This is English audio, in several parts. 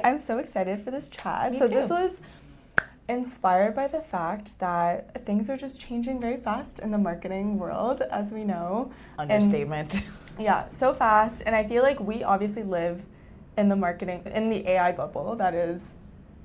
I'm so excited for this chat. Me so too. This was inspired by the fact that things are just changing very fast in the marketing world, as we know. Understatement. Yeah, so fast. And I feel like we obviously live in the marketing, in the AI bubble that is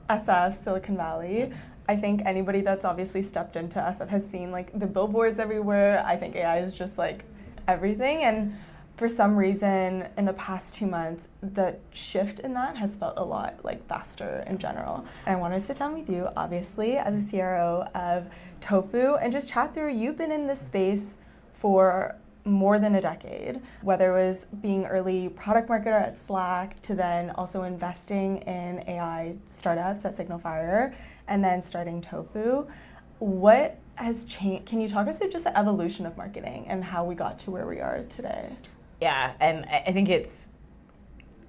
SF, Silicon Valley. I think anybody that's obviously stepped into SF has seen like the billboards everywhere. I think AI is just like everything. And for some reason, in the past 2 months, the shift in that has felt a lot like faster in general. And I want to sit down with you, obviously, as a CRO of Tofu, and just chat through. You've been in this space for more than a decade, whether it was being early product marketer at Slack to then also investing in AI startups at Signal Fire and then starting Tofu. What has changed? Can you talk us through just the evolution of marketing and how we got to where we are today? Yeah, and I think it's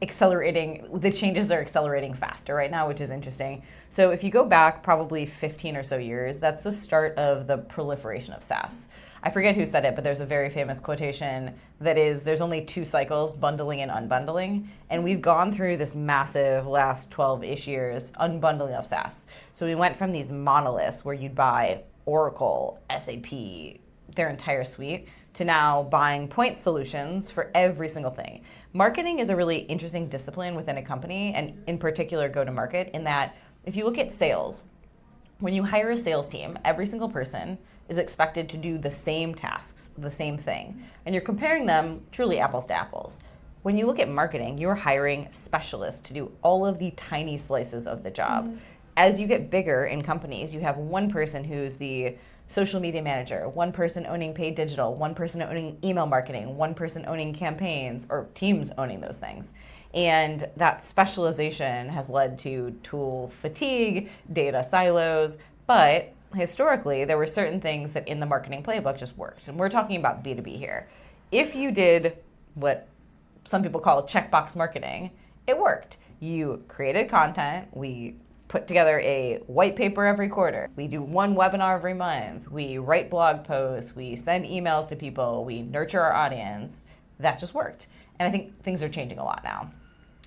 accelerating. The changes are accelerating faster right now, which is interesting. So if you go back probably 15 or so years, that's the start of the proliferation of SaaS. I forget who said it, but there's a very famous quotation that is, there's only 2 cycles, bundling and unbundling. And we've gone through this massive last 12-ish years unbundling of SaaS. So we went from these monoliths where you'd buy Oracle, SAP, their entire suite, to now buying point solutions for every single thing. Marketing is a really interesting discipline within a company, and in particular go-to-market, in that if you look at sales, when you hire a sales team, every single person is expected to do the same tasks, the same thing. And you're comparing them truly apples to apples. When you look at marketing, you're hiring specialists to do all of the tiny slices of the job. As you get bigger in companies, you have one person who's the social media manager, one person owning paid digital, one person owning email marketing, one person owning campaigns, or teams owning those things. And that specialization has led to tool fatigue, data silos, but historically, there were certain things that in the marketing playbook just worked. And we're talking about B2B here. If you did what some people call checkbox marketing, it worked. You created content, we put together a white paper every quarter, we do one webinar every month, we write blog posts, we send emails to people, we nurture our audience. That just worked. And I think things are changing a lot now.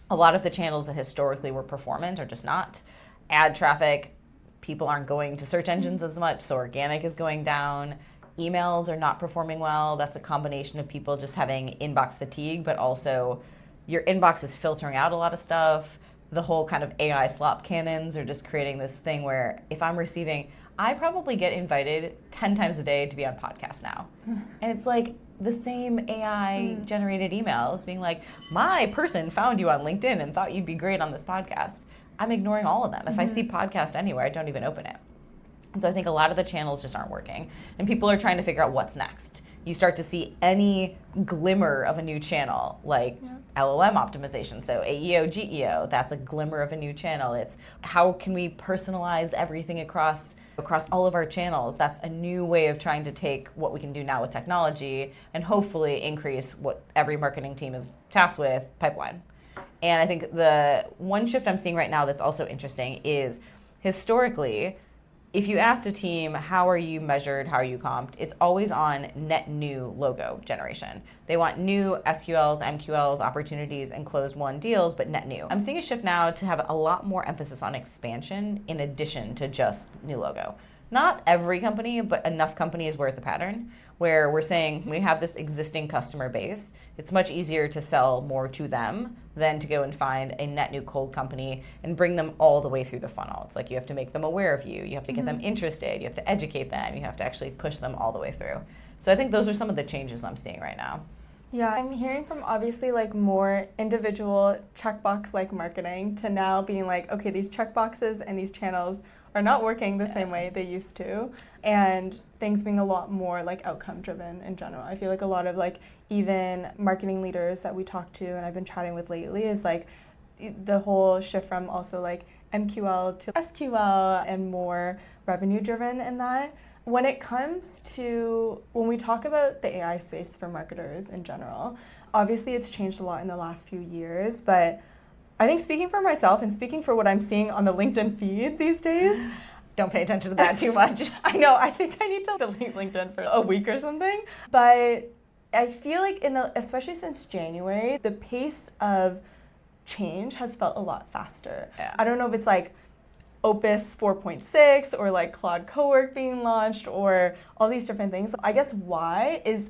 A lot of the channels that historically were performant are just not. Ad traffic, people aren't going to search engines as much, so organic is going down. Emails are not performing well. That's a combination of people just having inbox fatigue, but also your inbox is filtering out a lot of stuff. The whole kind of AI slop cannons are just creating this thing where if I'm receiving, I probably get invited 10 times a day to be on podcasts now. And it's like the same AI generated emails being like, my person found you on LinkedIn and thought you'd be great on this podcast. I'm ignoring all of them. If I see podcast anywhere, I don't even open it. And so I think a lot of the channels just aren't working. And people are trying to figure out what's next. You start to see any glimmer of a new channel, like LLM optimization. So AEO, GEO, that's a glimmer of a new channel. It's how can we personalize everything across all of our channels? That's a new way of trying to take what we can do now with technology and hopefully increase what every marketing team is tasked with, pipeline. And I think the one shift I'm seeing right now that's also interesting is historically, if you asked a team, how are you measured, how are you comped, it's always on net new logo generation. They want new SQLs, MQLs, opportunities, and closed won deals, but net new. I'm seeing a shift now to have a lot more emphasis on expansion in addition to just new logo. Not every company, but enough companies where it's a pattern, where we're saying we have this existing customer base. It's much easier to sell more to them than to go and find a net new cold company and bring them all the way through the funnel. It's like you have to make them aware of you. You have to get them interested. You have to educate them. You have to actually push them all the way through. So I think those are some of the changes I'm seeing right now. Yeah, I'm hearing from obviously like more individual checkbox like marketing to now being like, okay, these checkboxes and these channels are not working the same way they used to, and things being a lot more like outcome driven in general. I feel like a lot of like even marketing leaders that we talk to and I've been chatting with lately is like the whole shift from also like MQL to SQL and more revenue driven in that. When it comes to, when we talk about the AI space for marketers in general, obviously it's changed a lot in the last few years, but I think speaking for myself and speaking for what I'm seeing on the LinkedIn feed these days, don't pay attention to that too much. I know, I think I need to delete LinkedIn for a week or something, but I feel like especially since January, the pace of change has felt a lot faster. Yeah. I don't know if it's like Opus 4.6 or like Claude Cowork being launched or all these different things. I guess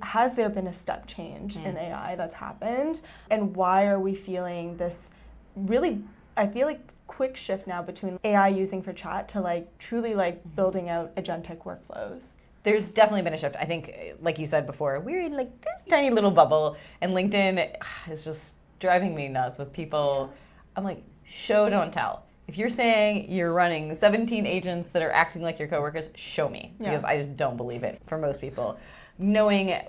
has there been a step change in AI that's happened? And why are we feeling this really, I feel like, quick shift now between AI using for chat to like truly like building out agentic workflows? There's definitely been a shift. I think, like you said before, we're in like this tiny little bubble, and LinkedIn is just driving me nuts with people. I'm like, show, don't tell. If you're saying you're running 17 agents that are acting like your coworkers, show me, because I just don't believe it for most people. Knowing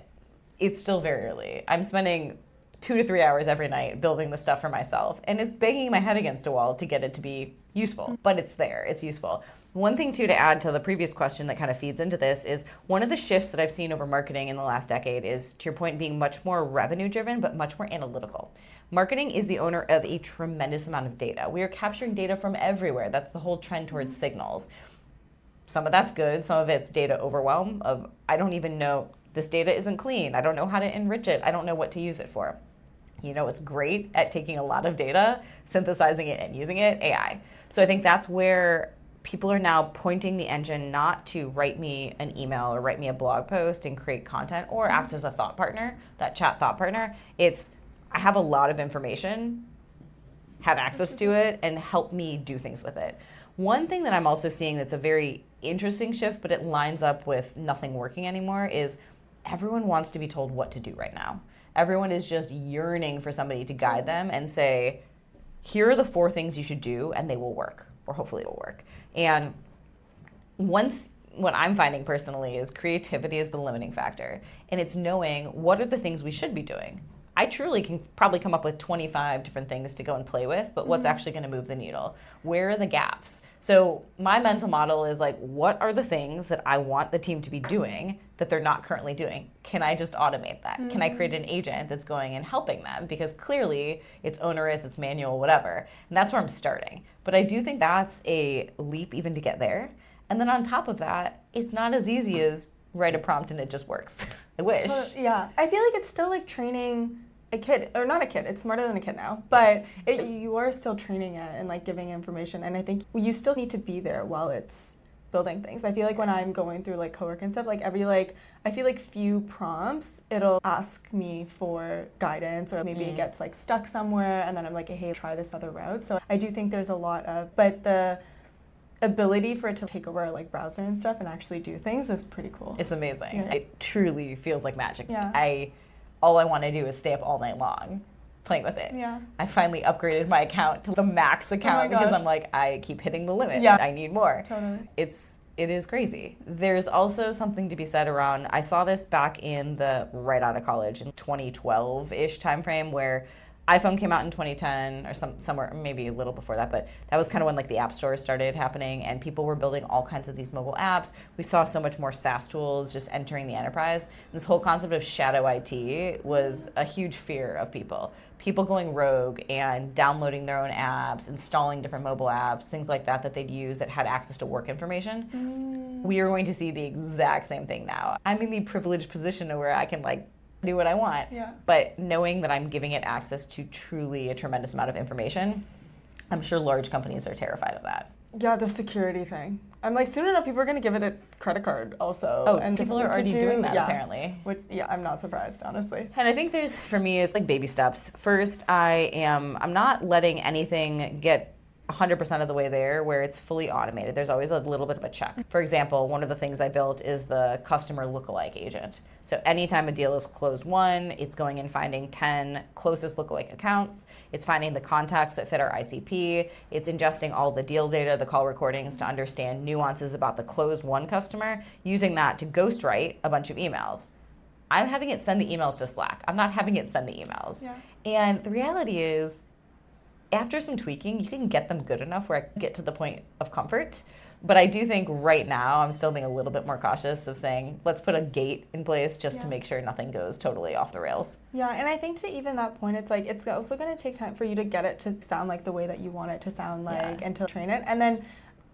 it's still very early. I'm spending 2 to 3 hours every night building the stuff for myself, and it's banging my head against a wall to get it to be useful, but it's there, it's useful. One thing too to add to the previous question that kind of feeds into this is one of the shifts that I've seen over marketing in the last decade is, to your point, being much more revenue driven, but much more analytical. Marketing is the owner of a tremendous amount of data. We are capturing data from everywhere. That's the whole trend towards signals. Some of that's good, some of it's data overwhelm of, I don't even know, this data isn't clean. I don't know how to enrich it. I don't know what to use it for. You know, it's great at taking a lot of data, synthesizing it and using it, AI. So I think that's where people are now pointing the engine not to write me an email or write me a blog post and create content or act as a thought partner, that chat thought partner. It's, I have a lot of information, have access to it, and help me do things with it. One thing that I'm also seeing that's a very interesting shift, but it lines up with nothing working anymore, is everyone wants to be told what to do right now. Everyone is just yearning for somebody to guide them and say, here are the 4 things you should do, and they will work, or hopefully it will work. And what I'm finding personally is creativity is the limiting factor. And it's knowing what are the things we should be doing. I truly can probably come up with 25 different things to go and play with, but what's actually going to move the needle? Where are the gaps? So my mental model is like, what are the things that I want the team to be doing that they're not currently doing? Can I just automate that? Can I create an agent that's going and helping them? Because clearly it's onerous, it's manual, whatever. And that's where I'm starting. But I do think that's a leap even to get there. And then on top of that, it's not as easy as write a prompt and it just works. I wish. Yeah, I feel like it's still like training a kid, or not a kid, it's smarter than a kid now, but you are still training it and like giving information, and I think you still need to be there while it's building things. I feel like when I'm going through like cowork and stuff, like I feel like few prompts, it'll ask me for guidance, or maybe it gets like stuck somewhere, and then I'm like, hey, try this other route. So I do think there's a lot of, but the ability for it to take over our like browser and stuff and actually do things is pretty cool. It's amazing. Yeah. It truly feels like magic. Yeah. All I want to do is stay up all night long playing with it. Yeah. I finally upgraded my account to the max account because I'm like, I keep hitting the limit. Yeah. I need more. Totally. It is crazy. There's also something to be said around, I saw this back in the right out of college in 2012-ish timeframe, where iPhone came out in 2010 or somewhere, maybe a little before that, but that was kind of when like the App Store started happening and people were building all kinds of these mobile apps. We saw so much more SaaS tools just entering the enterprise. And this whole concept of shadow IT was a huge fear of people. People going rogue and downloading their own apps, installing different mobile apps, things like that they'd use that had access to work information. We are going to see the exact same thing now. I'm in the privileged position where I can like do what I want. Yeah. But knowing that I'm giving it access to truly a tremendous amount of information, I'm sure large companies are terrified of that. Yeah, the security thing. I'm like, soon enough, people are going to give it a credit card also. Oh, and people are already doing that apparently. I'm not surprised, honestly. And I think for me, it's like baby steps. First, I'm not letting anything get 100% of the way there where it's fully automated. There's always a little bit of a check. For example, one of the things I built is the customer lookalike agent. So anytime a deal is closed won, it's going and finding 10 closest lookalike accounts. It's finding the contacts that fit our ICP. It's ingesting all the deal data, the call recordings to understand nuances about the closed won customer, using that to ghostwrite a bunch of emails. I'm having it send the emails to Slack. I'm not having it send the emails. Yeah. And the reality is, after some tweaking, you can get them good enough where I get to the point of comfort. But I do think right now I'm still being a little bit more cautious of saying, let's put a gate in place just to make sure nothing goes totally off the rails. Yeah, and I think to even that point, it's like, it's also going to take time for you to get it to sound like the way that you want it to sound like and to train it. And then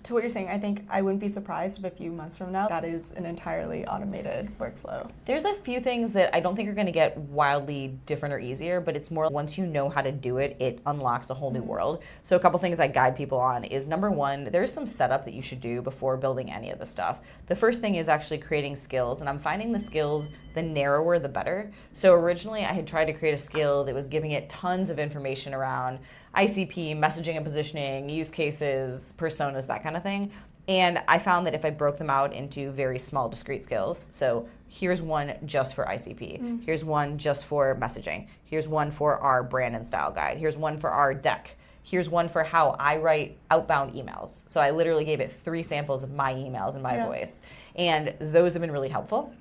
to what you're saying, I think I wouldn't be surprised if a few months from now that is an entirely automated workflow. There's a few things that I don't think are going to get wildly different or easier, but it's more once you know how to do it, it unlocks a whole new world. So a couple things I guide people on is, number one, there's some setup that you should do before building any of the stuff. The first thing is actually creating skills, and I'm finding the skills, the narrower the better. So originally I had tried to create a skill that was giving it tons of information around ICP, messaging and positioning, use cases, personas, that kind of thing. And I found that if I broke them out into very small, discrete skills, so here's one just for ICP, here's one just for messaging, here's one for our brand and style guide, here's one for our deck, here's one for how I write outbound emails. So I literally gave it 3 samples of my emails in my voice. And those have been really helpful.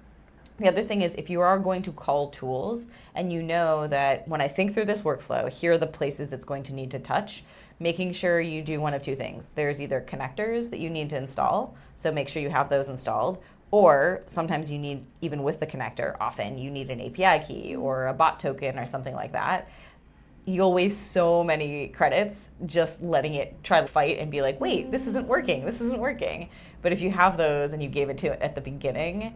The other thing is, if you are going to call tools and you know that when I think through this workflow, here are the places it's going to need to touch, making sure you do one of 2 things. There's either connectors that you need to install, so make sure you have those installed, or sometimes you need, even with the connector, often you need an API key or a bot token or something like that. You'll waste so many credits just letting it try to fight and be like, wait, this isn't working, this isn't working. But if you have those and you gave it to it at the beginning,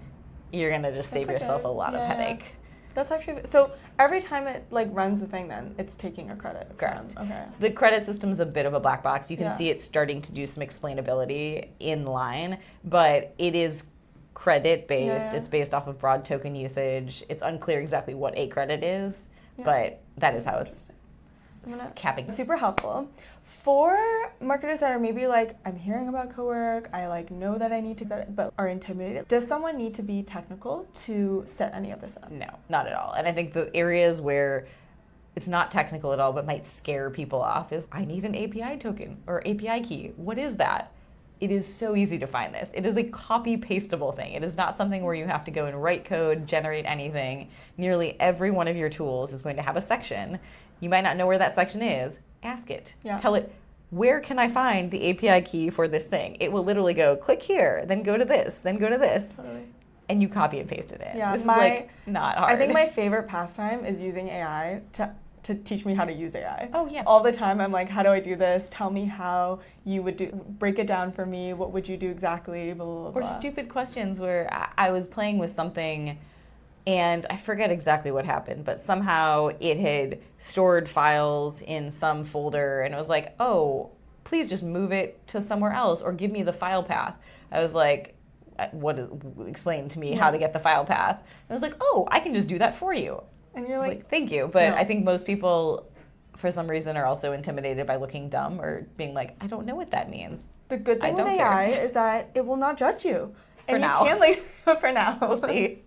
you're gonna just save yourself a lot of headache. That's actually, so every time it like runs the thing, then it's taking a credit. Correct. Okay. The credit system is a bit of a black box. You can see it starting to do some explainability in line, but it is credit based. It's based off of broad token usage. It's unclear exactly what a credit is, but that is how it's capping. Super helpful. For marketers that are maybe like, I'm hearing about co-work, I like know that I need to set it, but are intimidated, does someone need to be technical to set any of this up? No, not at all. And I think the areas where it's not technical at all but might scare people off is, I need an API token or API key. What is that? It is so easy to find this. It is a copy-pastable thing. It is not something where you have to go and write code, generate anything. Nearly every one of your tools is going to have a section. You might not know where that section is. Ask it. Tell it, where can I find the API key for this thing? It will literally go, click here, then go to this, then go to this. Totally. And you copy and paste it in. Yeah, this is like not hard. I think my favorite pastime is using AI to teach me how to use AI. Oh yeah. All the time I'm like, how do I do this? Tell me how you would do, break it down for me. What would you do exactly? Blah, blah, blah. Or stupid questions where I was playing with something and I forget exactly what happened, but somehow it had stored files in some folder and it was like, oh, please just move it to somewhere else or give me the file path. I was like, explain to me how to get the file path. And I was like, oh, I can just do that for you. And you're like, thank you. But I think most people, for some reason, are also intimidated by looking dumb or being like, I don't know what that means. The good thing with AI is that it will not judge you. For now. You can, like, for now. We'll see.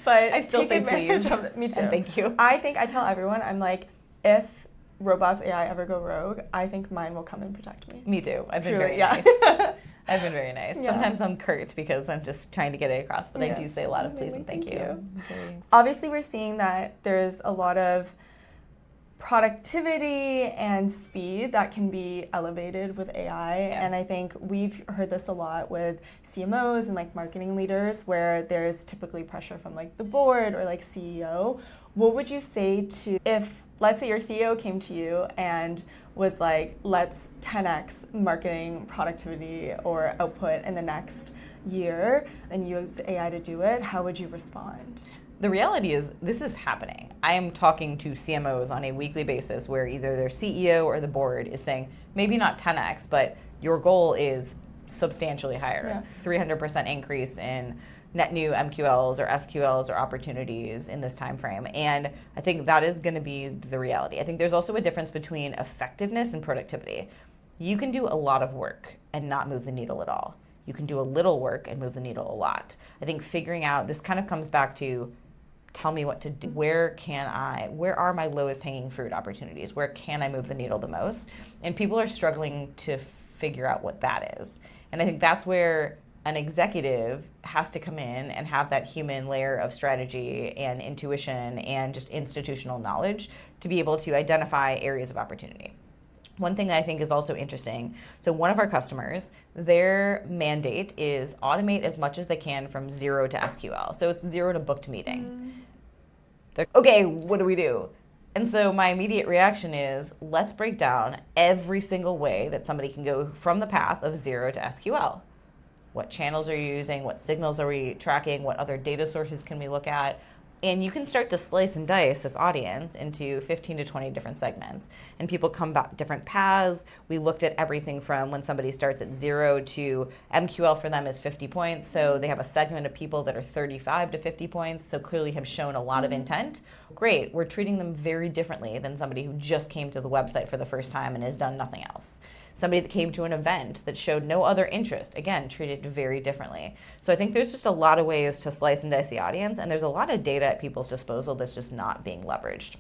But I still say please. Me too. And thank you. I tell everyone, I'm like, if robots AI ever go rogue, I think mine will come and protect me. Me too. I've been very nice. I've been very nice. Yeah. Sometimes I'm curt because I'm just trying to get it across, but I do say a lot of please and thank you. Obviously, we're seeing that there's a lot of productivity and speed that can be elevated with AI. And I think we've heard this a lot with CMOs and like marketing leaders where there's typically pressure from like the board or like CEO. What would you say to, if let's say your CEO came to you and was like, let's 10x marketing productivity or output in the next year and use AI to do it, how would you respond? The reality is this is happening. I am talking to CMOs on a weekly basis where either their CEO or the board is saying, maybe not 10x, but your goal is substantially higher. 300% increase in net new MQLs or SQLs or opportunities in this time frame. And I think that is going to be the reality. I think there's also a difference between effectiveness and productivity. You can do a lot of work and not move the needle at all. You can do a little work and move the needle a lot. I think figuring out, this kind of comes back to, tell me what to do. Where are my lowest hanging fruit opportunities? Where can I move the needle the most? And people are struggling to figure out what that is. And I think that's where an executive has to come in and have that human layer of strategy and intuition and just institutional knowledge to be able to identify areas of opportunity. One thing that I think is also interesting, so one of our customers, their mandate is automate as much as they can from 0 to SQL. So it's 0 to booked meeting. They're, okay, what do we do? And so my immediate reaction is, let's break down every single way that somebody can go from the path of zero to SQL. What channels are you using? What signals are we tracking? What other data sources can we look at? And you can start to slice and dice this audience into 15 to 20 different segments. And people come back different paths. We looked at everything from when somebody starts at 0 to MQL for them is 50 points. So they have a segment of people that are 35 to 50 points. So clearly have shown a lot of intent. Great, we're treating them very differently than somebody who just came to the website for the first time and has done nothing else. Somebody that came to an event that showed no other interest, again, treated very differently. So I think there's just a lot of ways to slice and dice the audience, and there's a lot of data at people's disposal that's just not being leveraged.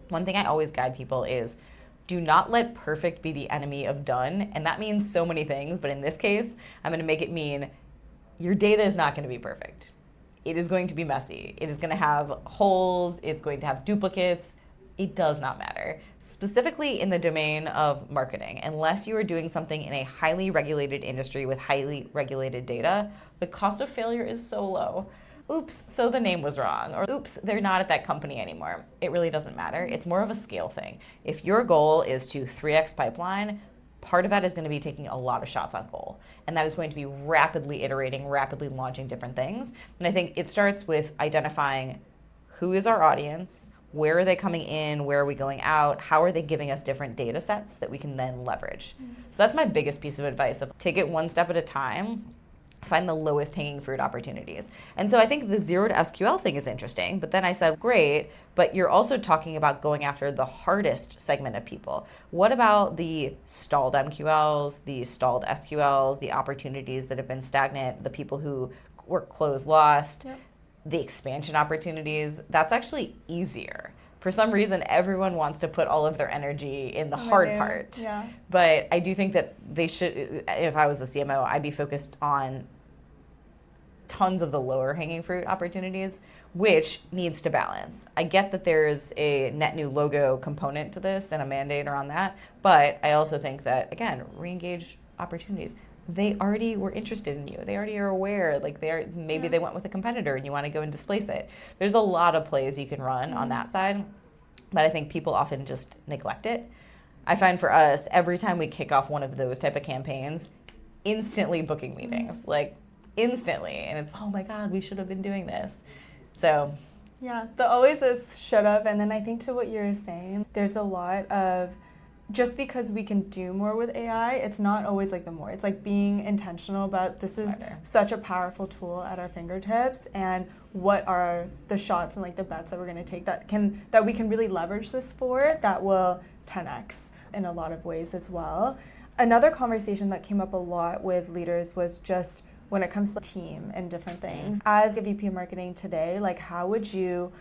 One thing I always guide people is do not let perfect be the enemy of done, and that means so many things, but in this case, I'm gonna make it mean your data is not gonna be perfect. It is going to be messy. It is gonna have holes, it's going to have duplicates. It does not matter. Specifically in the domain of marketing, unless you are doing something in a highly regulated industry with highly regulated data, the cost of failure is so low. Oops, so the name was wrong, or oops, they're not at that company anymore. It really doesn't matter. It's more of a scale thing. If your goal is to 3x pipeline, part of that is going to be taking a lot of shots on goal. And that is going to be rapidly iterating, rapidly launching different things. And I think it starts with identifying who is our audience, where are they coming in? Where are we going out? How are they giving us different data sets that we can then leverage? So that's my biggest piece of advice, of take it one step at a time, find the lowest hanging fruit opportunities. And so I think the 0 to SQL thing is interesting, but then I said, great, but you're also talking about going after the hardest segment of people. What about the stalled MQLs, the stalled SQLs, the opportunities that have been stagnant, the people who were close lost? Yep. The expansion opportunities, that's actually easier. For some reason, everyone wants to put all of their energy in the hard part. Yeah. But I do think that they should, if I was a CMO, I'd be focused on tons of the lower hanging fruit opportunities, which needs to balance. I get that there's a net new logo component to this and a mandate around that, but I also think that, again, re-engage opportunities. They already were interested in you. They already are aware, like maybe they went with a competitor and you want to go and displace it. There's a lot of plays you can run on that side, but I think people often just neglect it. I find for us, every time we kick off one of those type of campaigns, instantly booking meetings, like instantly. And it's, oh my God, we should have been doing this. So yeah, the always is should have. And then I think to what you're saying, there's a lot of, just because we can do more with AI, it's not always like the more. It's like being intentional about this is such a powerful tool at our fingertips, and what are the shots and like the bets that we're going to take that we can really leverage this for, that will 10x in a lot of ways as well. Another conversation that came up a lot with leaders was just when it comes to team and different things. As a VP of marketing today, like how would you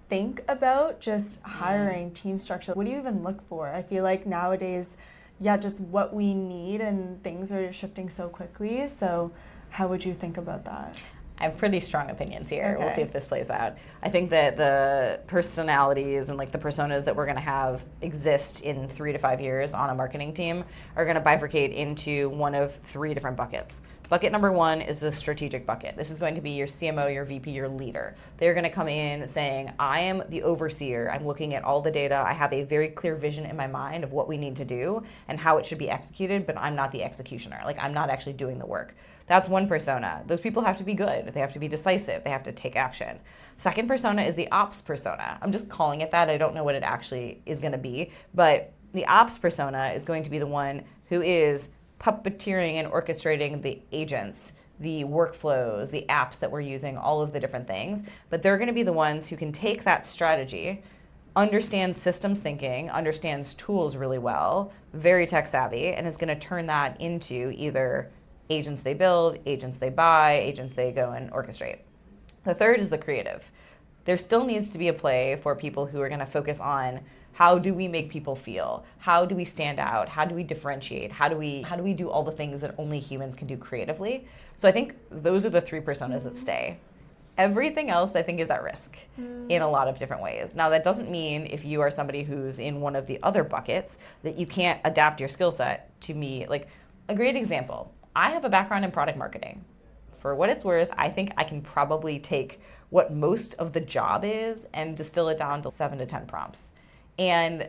think about just hiring, team structure? What do you even look for? I feel like nowadays, just what we need, and things are shifting so quickly. So how would you think about that? I have pretty strong opinions here. Okay. We'll see if this plays out. I think that the personalities and like the personas that we're going to have exist in 3 to 5 years on a marketing team are going to bifurcate into one of 3 different buckets. Bucket number 1 is the strategic bucket. This is going to be your CMO, your VP, your leader. They're going to come in saying, I am the overseer. I'm looking at all the data. I have a very clear vision in my mind of what we need to do and how it should be executed, but I'm not the executioner. Like, I'm not actually doing the work. That's one persona. Those people have to be good. They have to be decisive. They have to take action. Second persona is the ops persona. I'm just calling it that. I don't know what it actually is going to be, but the ops persona is going to be the one who is puppeteering and orchestrating the agents, the workflows, the apps that we're using, all of the different things. But they're going to be the ones who can take that strategy, understands systems thinking, understands tools really well, very tech savvy, and is going to turn that into either agents they build, agents they buy, agents they go and orchestrate. The third is the creative. There still needs to be a play for people who are going to focus on how do we make people feel? How do we stand out? How do we differentiate? How do we do all the things that only humans can do creatively? So I think those are the 3 personas that stay. Everything else, I think, is at risk in a lot of different ways. Now, that doesn't mean if you are somebody who's in one of the other buckets that you can't adapt your skill set to me. Like, a great example, I have a background in product marketing. For what it's worth, I think I can probably take what most of the job is and distill it down to 7 to 10 prompts. And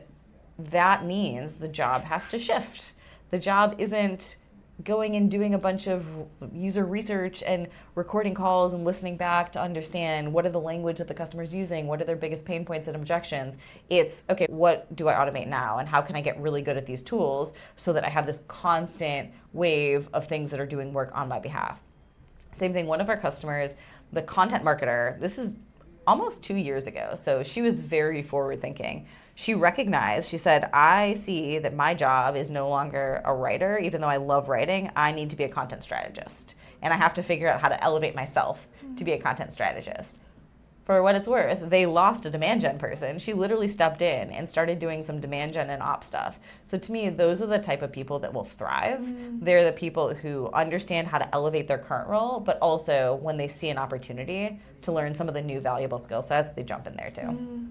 that means the job has to shift. The job isn't going and doing a bunch of user research and recording calls and listening back to understand what are the language that the customer's using, what are their biggest pain points and objections. It's, okay, what do I automate now and how can I get really good at these tools so that I have this constant wave of things that are doing work on my behalf. Same thing, one of our customers, the content marketer, this is almost 2 years ago, so she was very forward thinking. She recognized, she said, I see that my job is no longer a writer. Even though I love writing, I need to be a content strategist. And I have to figure out how to elevate myself to be a content strategist. For what it's worth, they lost a demand gen person. She literally stepped in and started doing some demand gen and ops stuff. So to me, those are the type of people that will thrive. They're the people who understand how to elevate their current role, but also when they see an opportunity to learn some of the new valuable skill sets, they jump in there too.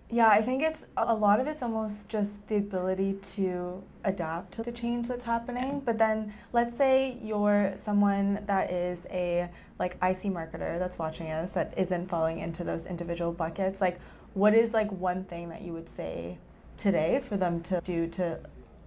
Yeah, I think it's a lot of it's almost just the ability to adapt to the change that's happening. But then let's say you're someone that is a like IC marketer that's watching us that isn't falling into those individual buckets. Like, what is like one thing that you would say today for them to do to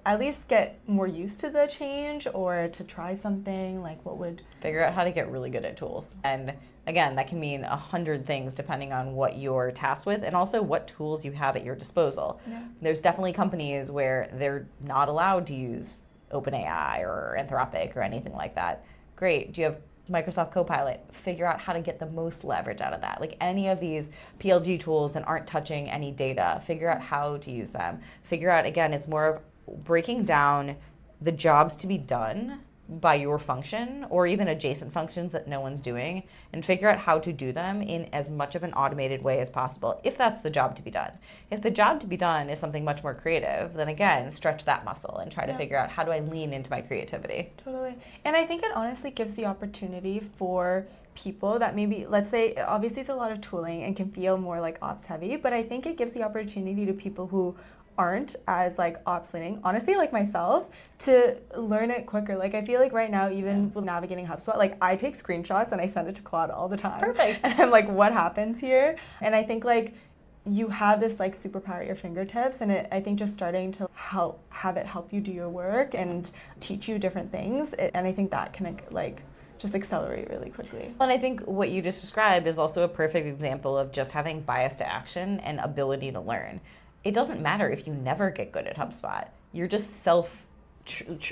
at least get more used to the change or to try something? Like, what would figure out how to get really good at tools. And again, that can mean 100 things depending on what you're tasked with and also what tools you have at your disposal. Yeah. There's definitely companies where they're not allowed to use OpenAI or Anthropic or anything like that. Great. Do you have Microsoft Copilot? Figure out how to get the most leverage out of that. Like any of these PLG tools that aren't touching any data, figure out how to use them. Figure out, again, it's more of breaking down the jobs to be done by your function or even adjacent functions that no one's doing and figure out how to do them in as much of an automated way as possible if that's the job to be done. If the job to be done is something much more creative, then again, stretch that muscle and try to figure out how do I lean into my creativity. Totally. And I think it honestly gives the opportunity for people that maybe, let's say, obviously it's a lot of tooling and can feel more like ops heavy, but I think it gives the opportunity to people who aren't as like ops leaning, honestly, like myself, to learn it quicker. Like I feel like right now, even with navigating HubSpot, like I take screenshots and I send it to Claude all the time. Perfect. And I'm like, what happens here? And I think like you have this like superpower at your fingertips, and I think just starting to have it help you do your work and teach you different things, and I think that can like just accelerate really quickly. And I think what you just described is also a perfect example of just having bias to action and ability to learn. It doesn't matter if you never get good at HubSpot. You're just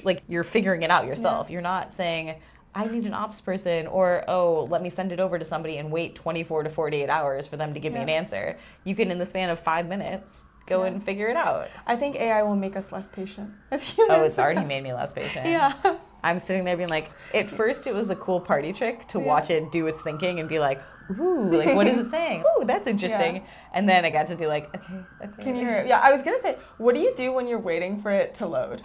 like you're figuring it out yourself. Yeah. You're not saying, I need an ops person or, oh, let me send it over to somebody and wait 24 to 48 hours for them to give me an answer. You can, in the span of 5 minutes, go and figure it out. I think AI will make us less patient as humans. Oh, it's already made me less patient. Yeah. I'm sitting there being like, at first it was a cool party trick to watch it do its thinking and be like, ooh, like what is it saying? Ooh, that's interesting. Yeah. And then I got to be like, okay. Can you hear it? Yeah, I was going to say, what do you do when you're waiting for it to load?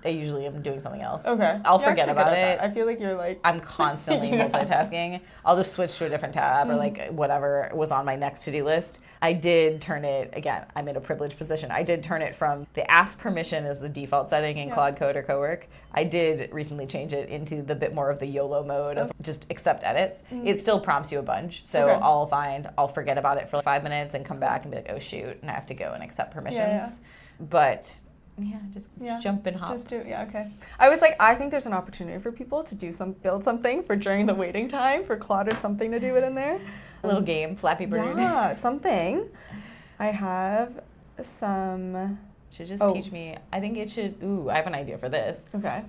I usually am doing something else. Okay. I'll forget about it. I feel like you're like... I'm constantly multitasking. I'll just switch to a different tab or like whatever was on my next to-do list. I did turn it, again, I'm in a privileged position. I did turn it from the ask permission as the default setting in Claude Code or Cowork. I did recently change it into the bit more of the YOLO mode of just accept edits. It still prompts you a bunch. So I'll forget about it for like 5 minutes and come back and be like, oh shoot, and I have to go and accept permissions. But... just jump and hop. Just do, okay. I was like, I think there's an opportunity for people to build something for during the waiting time for Claude or something to do it in there. A little game, Flappy Bird. Yeah, something. I have some... Should just teach me, I think it should, I have an idea for this. Okay.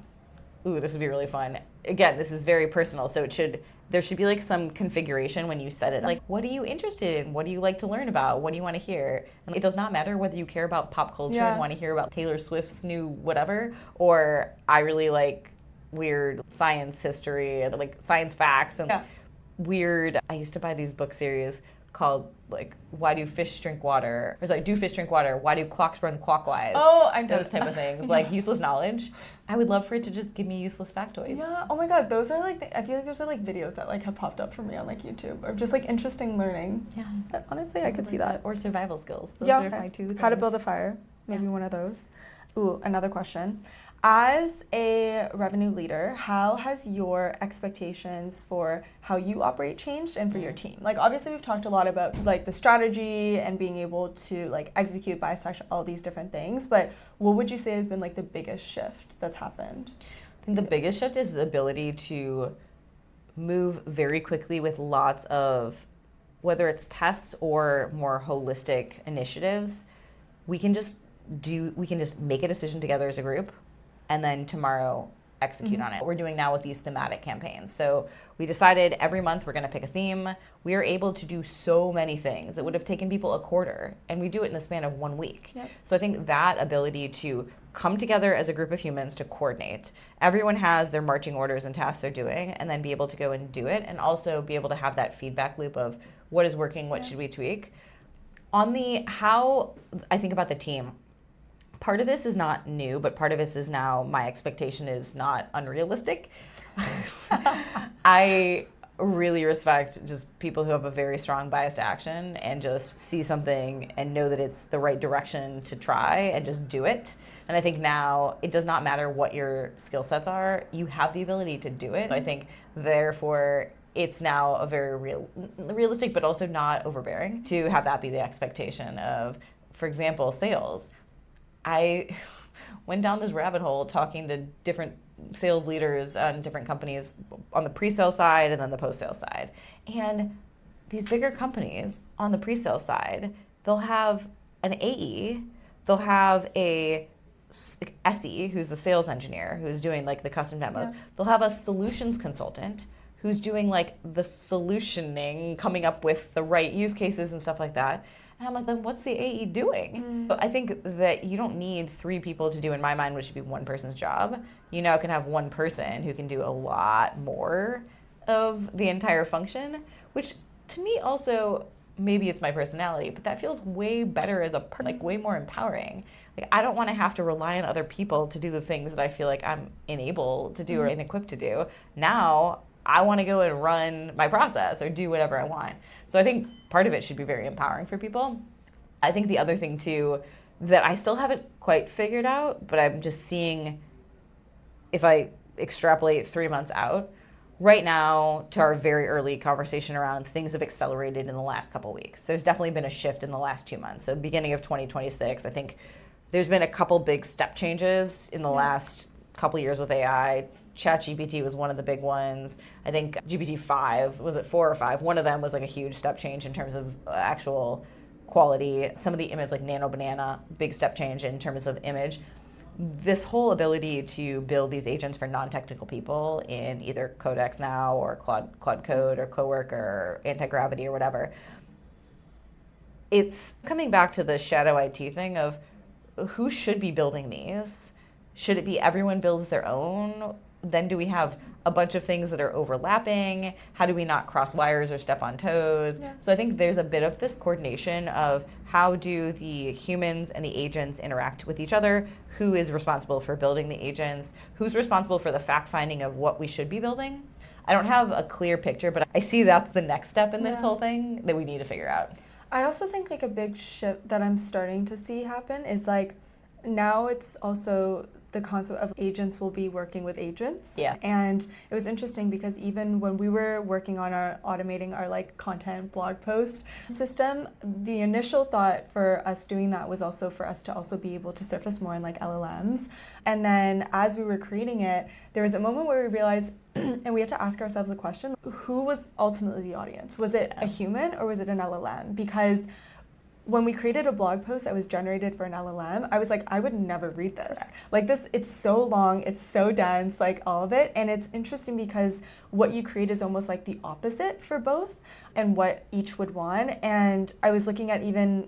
This would be really fun. Again, this is very personal, so there should be like some configuration when you set it up. Like, what are you interested in? What do you like to learn about? What do you want to hear? And it does not matter whether you care about pop culture and want to hear about Taylor Swift's new whatever, or I really like weird science history, like science facts and weird. I used to buy these book series called like Why Do Fish Drink Water? Or sorry, Do Fish Drink Water? Why Do Clocks Run Clockwise? Oh, I know. Those type of things, like useless knowledge. I would love for it to just give me useless factoids. Yeah. Oh my God, those are like I feel like those are like videos that like have popped up for me on like YouTube or just like interesting learning. Yeah. But honestly, I could see that. Or survival skills. Those are my two things. How to build a fire. Maybe one of those. Ooh, another question. As a revenue leader, how has your expectations for how you operate changed and for your team? Like, obviously we've talked a lot about like the strategy and being able to like execute, bisect, all these different things, but what would you say has been like the biggest shift that's happened? I think the biggest shift is the ability to move very quickly with lots of, whether it's tests or more holistic initiatives. We can just make a decision together as a group and then tomorrow execute on it. What we're doing now with these thematic campaigns. So we decided every month we're going to pick a theme. We are able to do so many things. It would have taken people a quarter, and we do it in the span of 1 week. Yep. So I think that ability to come together as a group of humans to coordinate. Everyone has their marching orders and tasks they're doing, and then be able to go and do it, and also be able to have that feedback loop of what is working, what should we tweak. On the how I think about the team, part of this is not new, but part of this is now my expectation is not unrealistic. I really respect just people who have a very strong bias to action and just see something and know that it's the right direction to try and just do it. And I think now it does not matter what your skill sets are, you have the ability to do it. I think therefore it's now a very realistic, but also not overbearing to have that be the expectation of, for example, sales. I went down this rabbit hole talking to different sales leaders on different companies on the pre-sale side and then the post-sale side. And these bigger companies on the pre-sale side, they'll have an AE, they'll have a SE, who's the sales engineer, who's doing like the custom demos. Yeah. They'll have a solutions consultant who's doing like the solutioning, coming up with the right use cases and stuff like that. And I'm like, then what's the AE doing? I think that you don't need 3 people to do, in my mind, which should be one person's job. You now can have one person who can do a lot more of the entire function, which to me also, maybe it's my personality, but that feels way better as a person, like way more empowering. Like I don't want to have to rely on other people to do the things that I feel like I'm unable to do or inequipped to do. Now I want to go and run my process or do whatever I want. So I think part of it should be very empowering for people. I think the other thing too, that I still haven't quite figured out, but I'm just seeing if I extrapolate 3 months out, right now to our very early conversation around things have accelerated in the last couple of weeks. There's definitely been a shift in the last 2 months. So beginning of 2026, I think there's been a couple big step changes in the last couple years with AI. ChatGPT was one of the big ones. I think GPT-5, was it 4 or 5? One of them was like a huge step change in terms of actual quality. Some of the image, like Nano Banana, big step change in terms of image. This whole ability to build these agents for non-technical people in either Codex now or Claude Code or Cowork or Anti-Gravity or whatever, it's coming back to the shadow IT thing of who should be building these? Should it be everyone builds their own? Then do we have a bunch of things that are overlapping? How do we not cross wires or step on toes? Yeah. So I think there's a bit of this coordination of how do the humans and the agents interact with each other? Who is responsible for building the agents? Who's responsible for the fact-finding of what we should be building? I don't have a clear picture, but I see that's the next step in this whole thing that we need to figure out. I also think like a big shift that I'm starting to see happen is like now it's also the concept of agents will be working with agents. Yeah. And it was interesting because even when we were working on our automating our like content blog post system, the initial thought for us doing that was also for us to also be able to surface more in like LLMs. And then as we were creating it, there was a moment where we realized and we had to ask ourselves the question, who was ultimately the audience? Was it a human or was it an LLM? Because when we created a blog post that was generated for an LLM, I was like, I would never read this. Like this, it's so long, it's so dense, like all of it. And it's interesting because what you create is almost like the opposite for both and what each would want. And I was looking at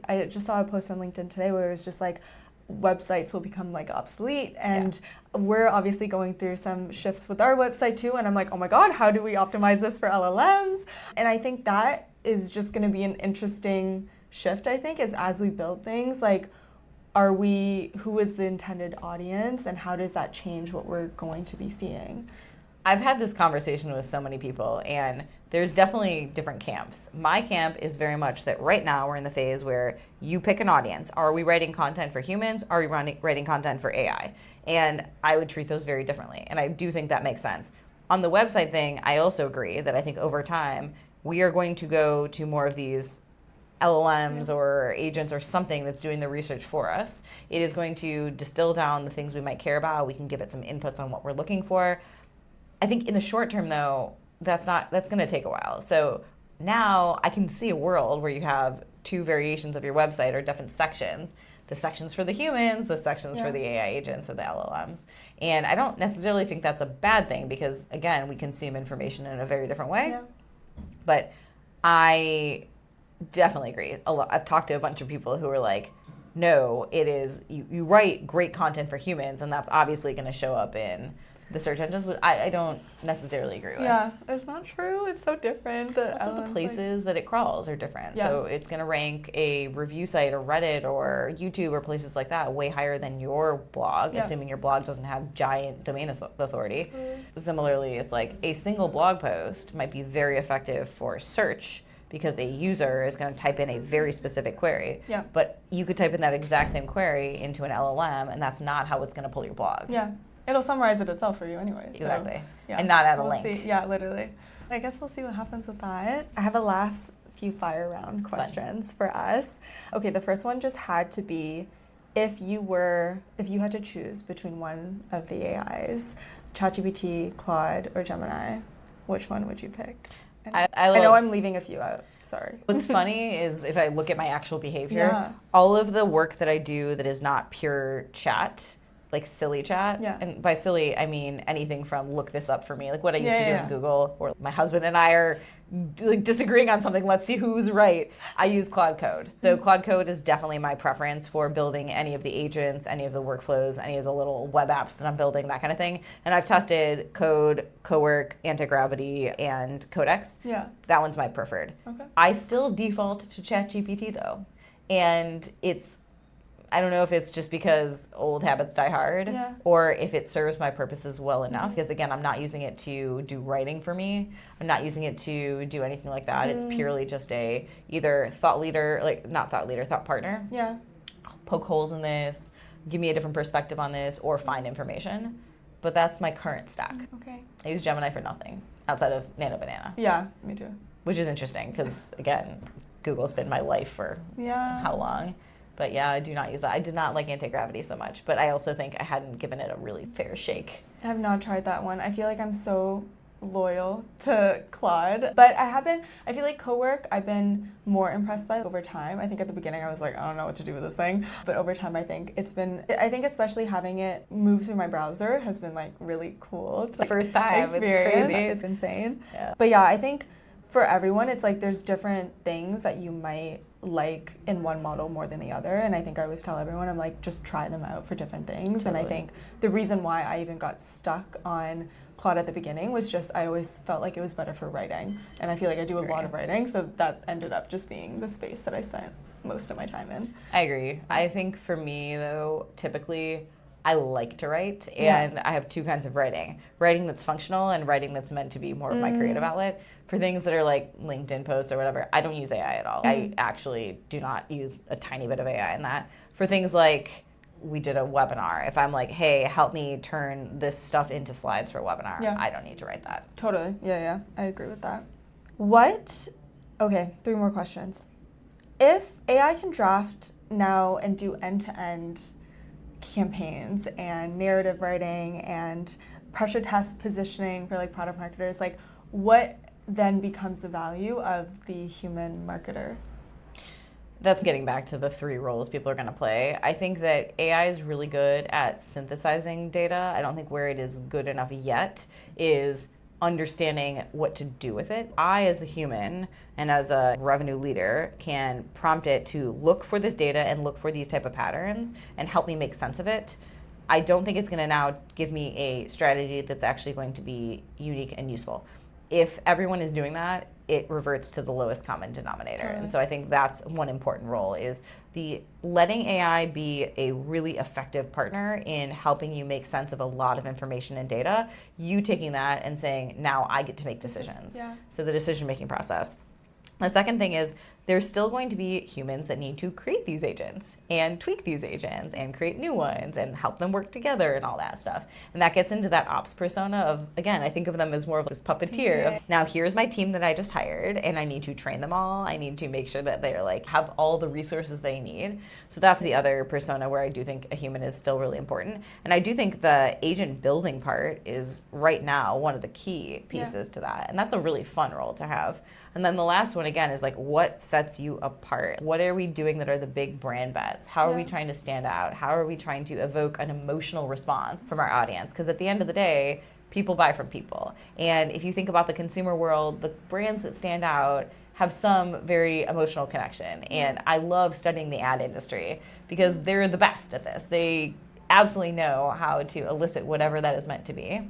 I just saw a post on LinkedIn today where it was just like, websites will become like obsolete. And we're obviously going through some shifts with our website too. And I'm like, oh my God, how do we optimize this for LLMs? And I think that is just gonna be an interesting shift, I think, is as we build things, like, who is the intended audience and how does that change what we're going to be seeing? I've had this conversation with so many people, and there's definitely different camps. My camp is very much that right now we're in the phase where you pick an audience. Are we writing content for humans? Are we writing content for AI? And I would treat those very differently. And I do think that makes sense. On the website thing, I also agree that I think over time, we are going to go to more of these LLMs or agents or something that's doing the research for us. It is going to distill down the things we might care about. We can give it some inputs on what we're looking for. I think in the short term, though, that's going to take a while. So now I can see a world where you have two variations of your website or different sections. The sections for the humans, the sections for the AI agents or the LLMs. And I don't necessarily think that's a bad thing because, again, we consume information in a very different way. Yeah. But I definitely agree. I've talked to a bunch of people who are like, no, it is, you write great content for humans, and that's obviously going to show up in the search engines, which I don't necessarily agree with. Yeah, it's not true. It's so different. Also, the places that it crawls are different. Yeah. So it's going to rank a review site or Reddit or YouTube or places like that way higher than your blog, assuming your blog doesn't have giant domain authority. Similarly, it's like a single blog post might be very effective for search because a user is going to type in a very specific query. Yeah. But you could type in that exact same query into an LLM, and that's not how it's going to pull your blog. Yeah. It'll summarize it itself for you anyway. So, exactly. And not add a link. See. Yeah, literally. I guess we'll see what happens with that. I have a last few fire round questions for us. Okay, the first one just had to be if you had to choose between one of the AIs, ChatGPT, Claude, or Gemini, which one would you pick? I know I'm leaving a few out. Sorry. What's funny is if I look at my actual behavior, all of the work that I do that is not pure chat, like silly chat. Yeah. And by silly, I mean anything from look this up for me, like what I used to do in Google, or my husband and I are like disagreeing on something. Let's see who's right. I use Claude Code. So Claude Code is definitely my preference for building any of the agents, any of the workflows, any of the little web apps that I'm building, that kind of thing. And I've tested Code, Cowork, Antigravity, and Codex. Yeah. That one's my preferred. Okay. I still default to ChatGPT though. And I don't know if it's just because old habits die hard or if it serves my purposes well enough. Because again, I'm not using it to do writing for me. I'm not using it to do anything like that. It's purely just either thought partner. Yeah. Poke holes in this, give me a different perspective on this, or find information. But that's my current stack. Okay. I use Gemini for nothing outside of Nano Banana. Yeah, me too. Which is interesting because again, Google's been my life for how long? But yeah, I do not use that. I did not like anti-gravity so much, but I also think I hadn't given it a really fair shake. I have not tried that one. I feel like I'm so loyal to Claude, but I feel like Cowork I've been more impressed by over time. I think at the beginning I was like, I don't know what to do with this thing, but over time I think especially having it move through my browser has been like really cool to the first time. It's crazy. It's insane. Yeah. But yeah, I think for everyone it's like there's different things that you might like in one model more than the other, and I think I always tell everyone I'm like just try them out for different things. Totally. And I think the reason why I even got stuck on Claude at the beginning was just I always felt like it was better for writing, and I feel like I do a lot of writing, so that ended up just being the space that I spent most of my time in. I agree. I think for me though, typically I like to write, and I have two kinds of writing that's functional and writing that's meant to be more of my creative outlet. For things that are like LinkedIn posts or whatever, I don't use AI at all. I actually do not use a tiny bit of AI in that. For things like we did a webinar, if I'm like, hey, help me turn this stuff into slides for a webinar, I don't need to write that. Totally. Yeah, I agree with that. Okay, 3 more questions. If AI can draft now and do end-to-end campaigns and narrative writing and pressure test positioning for like product marketers, like what then becomes the value of the human marketer? That's getting back to the 3 roles people are going to play. I think that AI is really good at synthesizing data. I don't think where it is good enough yet is understanding what to do with it. I, as a human and as a revenue leader, can prompt it to look for this data and look for these type of patterns and help me make sense of it. I don't think it's going to now give me a strategy that's actually going to be unique and useful. If everyone is doing that, it reverts to the lowest common denominator. Totally. And so I think that's one important role is the letting AI be a really effective partner in helping you make sense of a lot of information and data, you taking that and saying, now I get to make decisions. So the decision-making process. The second thing is there's still going to be humans that need to create these agents and tweak these agents and create new ones and help them work together and all that stuff. And that gets into that ops persona of, again, I think of them as more of this puppeteer. Of, now here's my team that I just hired and I need to train them all. I need to make sure that they're like have all the resources they need. So that's the other persona where I do think a human is still really important. And I do think the agent building part is right now one of the key pieces to that. And that's a really fun role to have. And then the last one, again, is like, what sets you apart? What are we doing that are the big brand bets? How are we trying to stand out? How are we trying to evoke an emotional response from our audience? Because at the end of the day, people buy from people. And if you think about the consumer world, the brands that stand out have some very emotional connection. And I love studying the ad industry because they're the best at this. They absolutely know how to elicit whatever that is meant to be.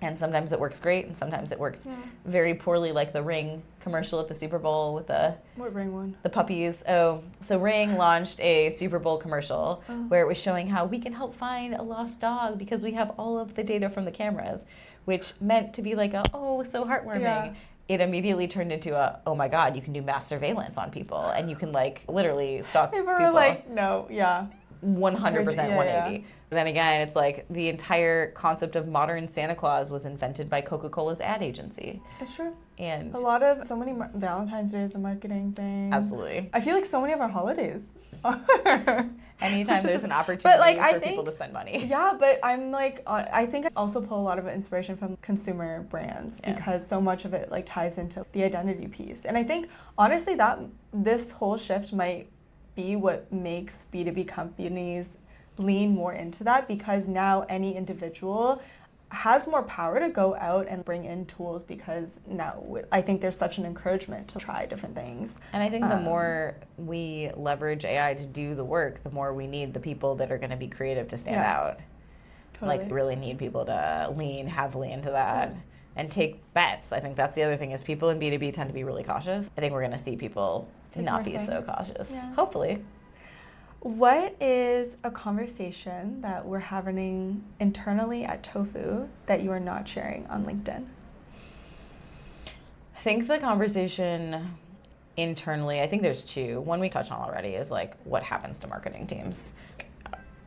And sometimes it works great, and sometimes it works very poorly, like the Ring commercial at the Super Bowl with the what Ring one? The puppies. Oh, so Ring launched a Super Bowl commercial where it was showing how we can help find a lost dog because we have all of the data from the cameras, which meant to be like a so heartwarming. Yeah. It immediately turned into a, oh my God, you can do mass surveillance on people, and you can like literally stalk people. Were like, no, 100% 180. Then again, it's like the entire concept of modern Santa Claus was invented by Coca-Cola's ad agency. It's true. And so many Valentine's Day is a marketing thing. Absolutely. I feel like so many of our holidays are. Anytime there's an opportunity for people to spend money. Yeah, but I'm like, I think I also pull a lot of inspiration from consumer brands because so much of it like ties into the identity piece. And I think honestly that this whole shift might be what makes B2B companies lean more into that, because now any individual has more power to go out and bring in tools, because now I think there's such an encouragement to try different things. And I think the more we leverage AI to do the work, the more we need the people that are going to be creative to stand out. Totally. Like really need people to lean heavily into that and take bets. I think that's the other thing is people in B2B tend to be really cautious. I think we're going to see people not be so cautious, hopefully. What is a conversation that we're having internally at Tofu that you are not sharing on LinkedIn? I think the conversation internally, I think there's two. One we touched on already is like what happens to marketing teams.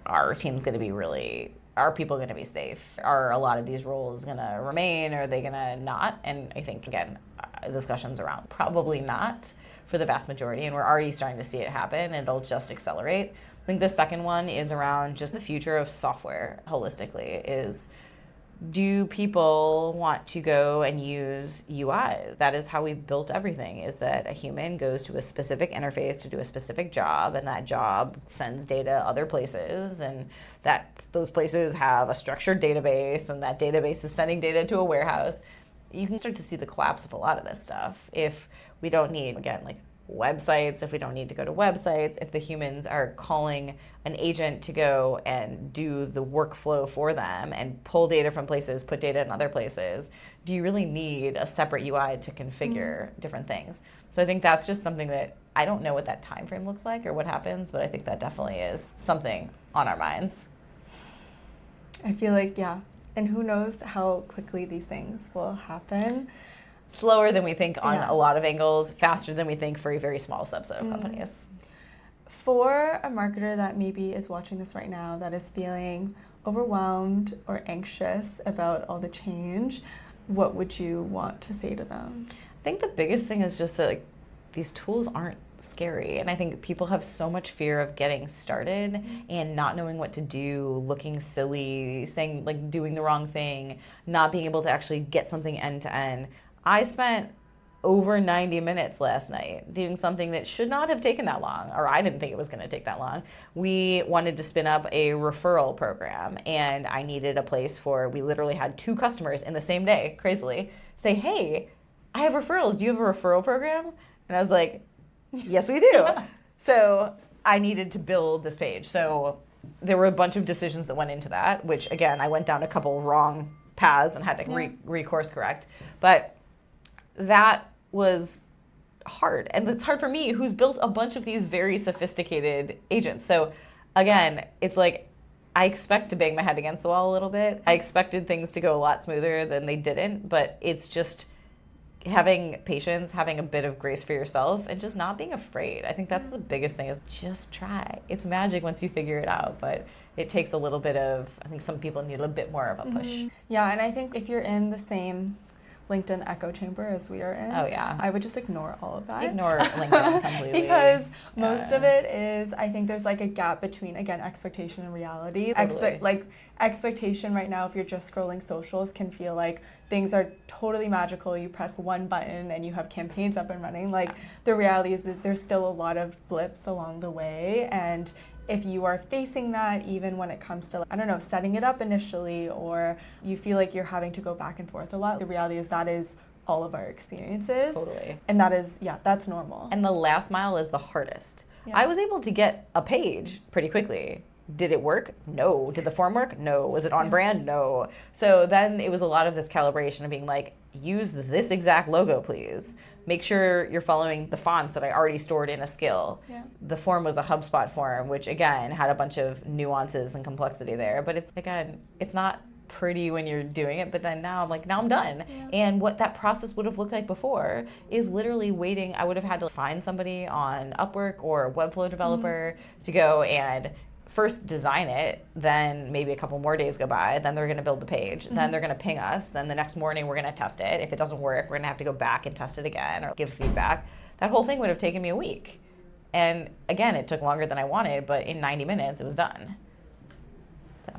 Are teams going to be are people going to be safe? Are a lot of these roles going to remain? Or are they going to not? And I think, again, discussions around probably not for the vast majority, and we're already starting to see it happen, and it'll just accelerate. I think the second one is around just the future of software holistically is, do people want to go and use UIs? That is how we've built everything, is that a human goes to a specific interface to do a specific job, and that job sends data other places, and that those places have a structured database, and that database is sending data to a warehouse. You can start to see the collapse of a lot of this stuff if we don't need, again, like websites, if we don't need to go to websites, if the humans are calling an agent to go and do the workflow for them and pull data from places, put data in other places, do you really need a separate UI to configure different things? So I think that's just something that I don't know what that time frame looks like or what happens, but I think that definitely is something on our minds. I feel like, and who knows how quickly these things will happen. Slower than we think on a lot of angles, faster than we think for a very small subset of companies. For a marketer that maybe is watching this right now that is feeling overwhelmed or anxious about all the change, what would you want to say to them? I think the biggest thing is just that these tools aren't scary, and I think people have so much fear of getting started and not knowing what to do, looking silly, saying doing the wrong thing, not being able to actually get something end to end. I spent over 90 minutes last night doing something that should not have taken that long, or I didn't think it was going to take that long. We wanted to spin up a referral program, and I needed a place we literally had 2 customers in the same day, crazily, say, hey, I have referrals. Do you have a referral program? And I was like, yes, we do. So I needed to build this page. So there were a bunch of decisions that went into that, which, again, I went down a couple wrong paths and had to recourse correct. But that was hard. And it's hard for me, who's built a bunch of these very sophisticated agents. So again, it's like, I expect to bang my head against the wall a little bit. I expected things to go a lot smoother than they didn't, but it's just having patience, having a bit of grace for yourself, and just not being afraid. I think that's the biggest thing, is just try. It's magic once you figure it out, but it takes a little bit of, I think some people need a little bit more of a push. Yeah, and I think if you're in the same LinkedIn echo chamber as we are in, I would just ignore all of that. Ignore LinkedIn completely. Because most of it is, I think there's like a gap between, again, expectation and reality. Totally. Expectation right now, if you're just scrolling socials, can feel like things are totally magical. You press one button and you have campaigns up and running. Like, the reality is that there's still a lot of blips along the way, and if you are facing that, even when it comes to, I don't know, setting it up initially, or you feel like you're having to go back and forth a lot, the reality is that is all of our experiences. Totally. And that is, that's normal. And the last mile is the hardest. Yeah. I was able to get a page pretty quickly. Did it work? No. Did the form work? No. Was it on brand? No. So then it was a lot of this calibration of being like, use this exact logo, please. Make sure you're following the fonts that I already stored in a skill. Yeah. The form was a HubSpot form, which again had a bunch of nuances and complexity there. But it's, again, it's not pretty when you're doing it, but then now I'm like, now I'm done. Yeah. And what that process would have looked like before is literally waiting. I would have had to find somebody on Upwork or a Webflow developer to go and first design it, then maybe a couple more days go by, then they're going to build the page, then they're going to ping us, then the next morning we're going to test it. If it doesn't work, we're going to have to go back and test it again or give feedback. That whole thing would have taken me a week. And again, it took longer than I wanted, but in 90 minutes it was done. So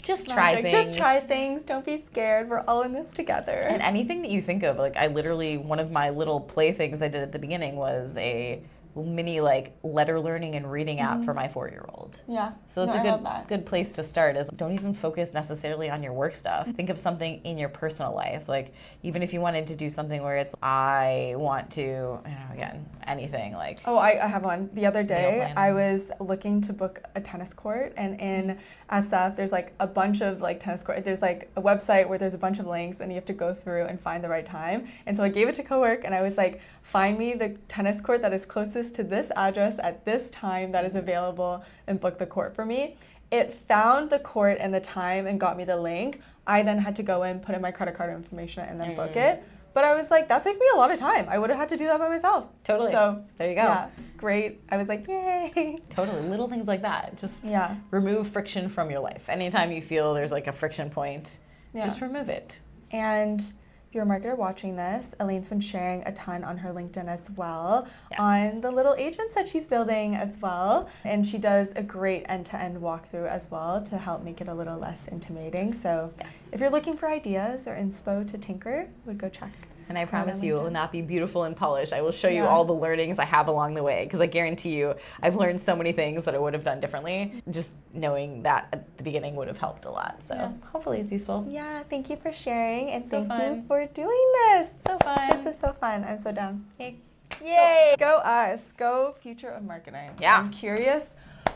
just try things. Just try things. Don't be scared. We're all in this together. And anything that you think of, like, I literally, one of my little play things I did at the beginning was a mini like letter learning and reading app for my 4-year-old. Yeah. So it's a good place to start, is don't even focus necessarily on your work stuff. Think of something in your personal life. Like, even if you wanted to do something where it's, I want to, again, anything like. Oh, I have one. The other day, I was looking to book a tennis court, and in SF, there's like a bunch of like tennis court. There's like a website where there's a bunch of links, and you have to go through and find the right time. And so I gave it to cowork, and I was like, find me the tennis court that is closest to this address at this time that is available, and book the court for me. It found the court and the time and got me the link. I then had to go in, put in my credit card information, and then book it. But I was like, that saved me a lot of time. I would have had to do that by myself. Totally. So there you go. Yeah, great. I was like, yay. Totally. Little things like that. Just remove friction from your life. Anytime you feel there's like a friction point, just remove it. And if you're a marketer watching this, Elaine's been sharing a ton on her LinkedIn as well, on the little agents that she's building as well. And she does a great end-to-end walkthrough as well to help make it a little less intimidating. So if you're looking for ideas or inspo to tinker, would go check. And I promise you, it will not be beautiful and polished. I will show you all the learnings I have along the way, because I guarantee you, I've learned so many things that I would have done differently. Just knowing that at the beginning would have helped a lot. So hopefully it's useful. Yeah, thank you for sharing, and So thank you for doing this. So fun. This is so fun. I'm so down. Yay! Go us. Go future of marketing. Yeah. I'm curious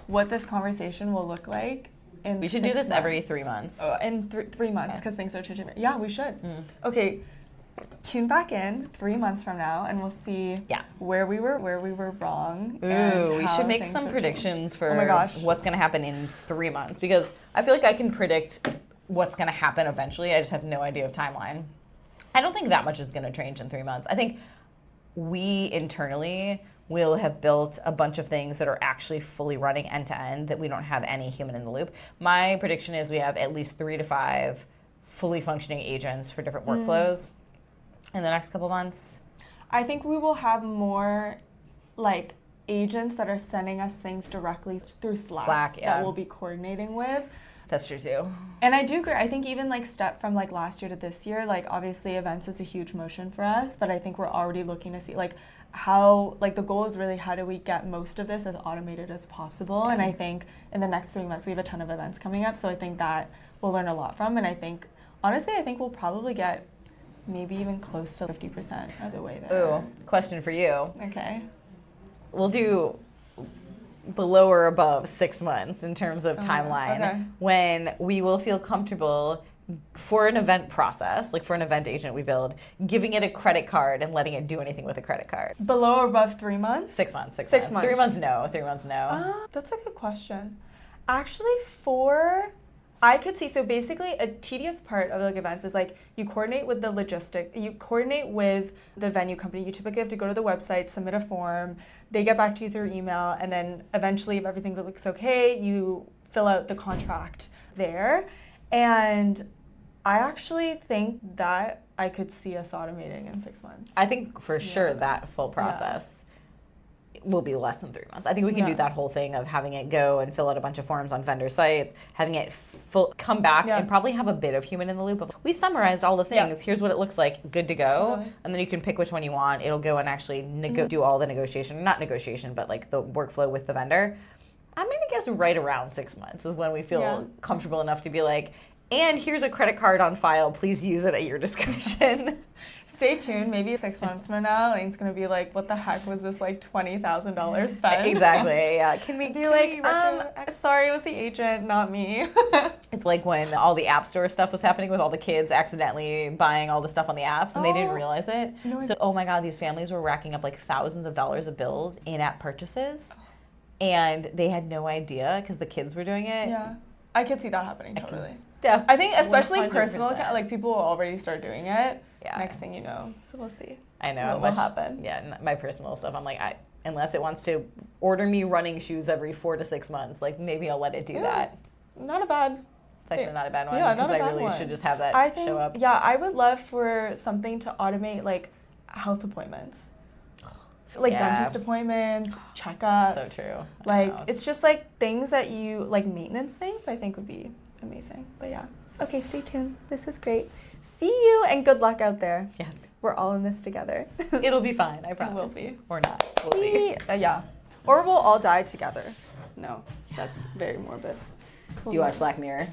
what this conversation will look like. We should do this every 3 months. Oh, in 3 months, because things are changing. Yeah, we should. Okay. Tune back in 3 months from now, and we'll see where we were wrong. Ooh, we should make some predictions for what's going to happen in 3 months, because I feel like I can predict what's going to happen eventually. I just have no idea of timeline. I don't think that much is going to change in 3 months. I think we internally will have built a bunch of things that are actually fully running end to end, that we don't have any human in the loop. My prediction is we have at least 3 to 5 fully functioning agents for different workflows in the next couple months. I think we will have more like agents that are sending us things directly through Slack that we'll be coordinating with. That's true too. And I do agree. I think even like step from like last year to this year, like obviously events is a huge motion for us, but I think we're already looking to see like how, like the goal is really how do we get most of this as automated as possible. And I think in the next 3 months we have a ton of events coming up, so I think that we'll learn a lot from. And I think honestly, I think we'll probably get maybe even close to 50% of the way there. Ooh, question for you. Okay. We'll do below or above 6 months in terms of timeline, when we will feel comfortable for an event process, like for an event agent we build, giving it a credit card and letting it do anything with a credit card? Below or above 3 months? 6 months. 6 months. 3 months, no. 3 months, no. That's a good question. Actually, I could see, so basically a tedious part of like events is like you coordinate with you coordinate with the venue company. You typically have to go to the website, submit a form, they get back to you through email, and then eventually if everything looks okay, you fill out the contract there. And I actually think that I could see us automating in 6 months. I think for sure that full process will be less than 3 months. I think we can do that whole thing of having it go and fill out a bunch of forms on vendor sites, having it come back and probably have a bit of human in the loop. We summarized all the things. Here's what it looks like. Good to go. Totally. And then you can pick which one you want. It'll go and actually do all the negotiation, not negotiation, but like the workflow with the vendor. I'm going to guess right around 6 months is when we feel comfortable enough to be like, and here's a credit card on file. Please use it at your discretion. Stay tuned. Maybe 6 months from now, Elaine's going to be like, what the heck was this like $20,000 spent? Exactly. Yeah. Can we be like, sorry, it was the agent, not me. It's like when all the App Store stuff was happening with all the kids accidentally buying all the stuff on the apps and they didn't realize it. No, so, oh my God, these families were racking up like thousands of dollars of bills in-app purchases. And they had no idea because the kids were doing it. Yeah. I could see that happening totally. I think especially 100%. Personal account, like people will already start doing it. Yeah. Next thing you know, so we'll see. I know what will happen. Yeah, my personal stuff. I'm like, unless it wants to order me running shoes every 4 to 6 months, like maybe I'll let it do that. Not a bad. It's actually not a bad one. Yeah, not a bad one. I really should just have that show up. Yeah, I would love for something to automate like health appointments. Like dentist appointments, checkups. So true. Like it's just like things that you like maintenance things I think would be amazing. But yeah. Okay, stay tuned. This is great. See you and good luck out there. Yes. We're all in this together. It'll be fine, I promise. It will be. Or not. We'll see. Yeah. Or we'll all die together. No, that's very morbid. Do you watch Black Mirror?